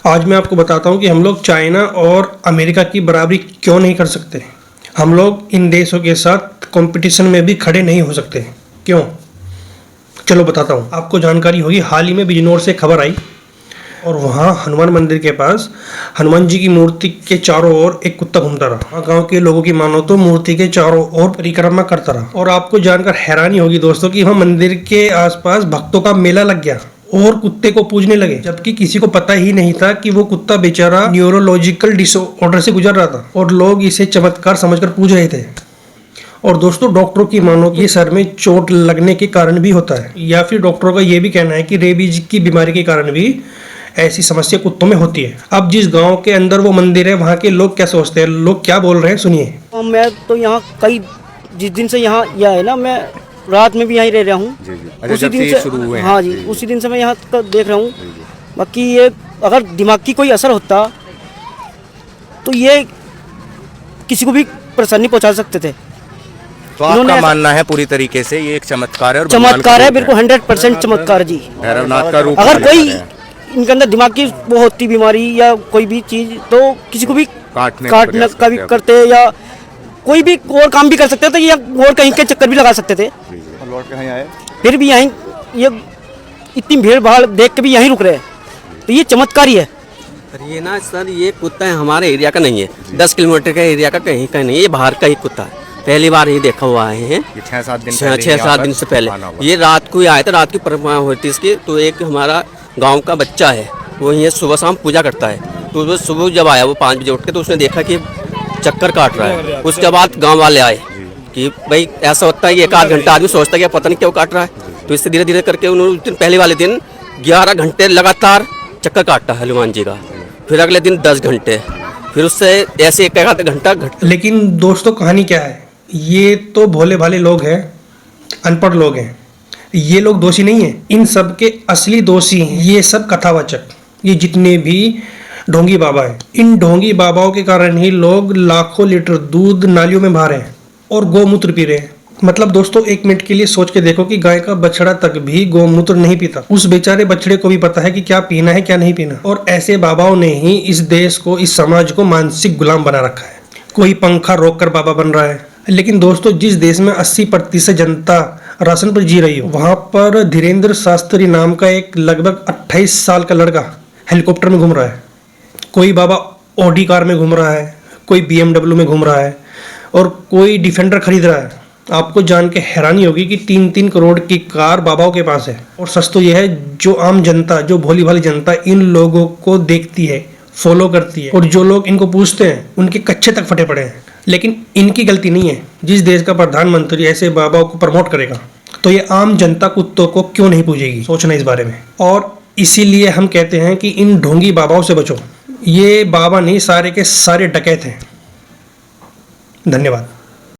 आज मैं आपको बताता हूँ कि हम लोग चाइना और अमेरिका की बराबरी क्यों नहीं कर सकते। हम लोग इन देशों के साथ कंपटीशन में भी खड़े नहीं हो सकते। क्यों? चलो बताता हूँ। आपको जानकारी होगी, हाल ही में बिजनौर से खबर आई और वहाँ हनुमान मंदिर के पास हनुमान जी की मूर्ति के चारों ओर एक कुत्ता घूमता रहा। गांव के लोगों की मानो तो मूर्ति के चारों ओर परिक्रमा करता रहा। और आपको जानकर हैरानी होगी दोस्तों कि वहाँ मंदिर के आसपास भक्तों का मेला लग गया और कुत्ते को पूजने लगे, जबकि किसी को पता ही नहीं था कि वो कुत्ता बेचारा न्यूरोलॉजिकल डिसऑर्डर से गुजर रहा था और लोग इसे चमत्कार समझकर पूज रहे थे। और दोस्तों, डॉक्टरों की मानो ये सर में चोट लगने के कारण भी होता है, या फिर डॉक्टरों का ये भी कहना है कि रेबीज की बीमारी के कारण भी ऐसी समस्या कुत्तों में होती है। अब जिस गांव के अंदर वो मंदिर है, वहाँ के लोग क्या सोचते हैं, लोग क्या बोल रहे हैं, सुनिए। मैं तो यहाँ जिस दिन से यहाँ यह है ना, मैं रात में भी यहीं रह रहा हूँ। उसी दिन से शुरू हुए। हाँ जी, उसी दिन से मैं यहाँ का देख रहा हूँ। बाकी ये अगर दिमाग की कोई असर होता तो ये किसी को भी परेशानी पहुँचा सकते थे। तो आपका मानना है पूरी तरीके से ये एक चमत्कार है? और चमत्कार है, बिल्कुल 100% चमत्कार जी। भैरवनाथ का रूप। अगर कोई इनके अंदर दिमाग की वो होती बीमारी या कोई भी चीज, तो किसी को भी काटने का भी करते, या कोई भी और काम भी कर सकते थे, या और कहीं के चक्कर भी लगा सकते थे। लौट के आए, फिर भी यहीं ये इतनी भीड़ भाड़ देख के भी यहीं रुक रहे हैं, तो ये चमत्कार ही है। ये ना सर, ये कुत्ता है हमारे एरिया का नहीं है, 10 किलोमीटर का एरिया का कहीं का नहीं है, ये बाहर का ही कुत्ता है। पहली बार ये देखा हुआ है 6-7 दिन से पहले। ये रात को ही आया था, रात की परिक्रमा होती इसकी। तो एक हमारा गांव का बच्चा है, वो ये सुबह शाम पूजा करता है। तो वो सुबह जब आया, वो 5 बजे उठ के, तो उसने देखा कि चक्कर काट रहा है। उसके बाद गांव वाले आए कि भाई ऐसा होता है कि 1 आध घंटा आदमी सोचता है कि पता नहीं क्यों काट रहा है। तो इससे धीरे धीरे करके उन्होंने पहले वाले दिन 11 घंटे लगातार चक्कर काटा हनुमान जी का, फिर अगले दिन 10 घंटे, फिर उससे ऐसे 1 आध घंटा लेकिन दोस्तों, कहानी क्या है? ये तो भोले भाले लोग हैं, अनपढ़ लोग हैं। ये लोग दोषी नहीं है, इन सब के असली दोषी हैं ये सब कथावाचक, ये जितने भी ढोंगी बाबा हैं। इन ढोंगी बाबाओं के कारण ही लोग लाखों लीटर दूध नालियों में बहा रहे हैं और गौमूत्र पी रहे हैं। मतलब दोस्तों, 1 मिनट के लिए सोच के देखो कि गाय का बछड़ा तक भी गौमूत्र नहीं पीता। उस बेचारे बछड़े को भी पता है कि क्या पीना है क्या नहीं पीना। और ऐसे बाबाओं ने ही इस देश को, इस समाज को मानसिक गुलाम बना रखा है। कोई पंखा रोक कर बाबा बन रहा है। लेकिन दोस्तों, जिस देश में 80% जनता राशन पर जी रही हो, वहां पर धीरेन्द्र शास्त्री नाम का एक लगभग 28 साल का लड़का हेलीकॉप्टर में घूम रहा है। कोई बाबा ऑडी कार में घूम रहा है, कोई BMW में घूम रहा है और कोई डिफेंडर खरीद रहा है। आपको जान के हैरानी होगी कि 3-3 करोड़ की कार बाबाओं के पास है। और सच तो यह है, जो आम जनता, जो भोली भाली जनता इन लोगों को देखती है, फॉलो करती है, और जो लोग इनको पूछते हैं उनके कच्चे तक फटे पड़े हैं। लेकिन इनकी गलती नहीं है। जिस देश का प्रधानमंत्री ऐसे बाबाओं को प्रमोट करेगा, तो ये आम जनता कुत्तों को क्यों नहीं पूजेगी? सोचना इस बारे में। और इसीलिए हम कहते हैं कि इन ढोंगी बाबाओं से बचो। ये बाबा नहीं, सारे के सारे डकैत हैं। धन्यवाद।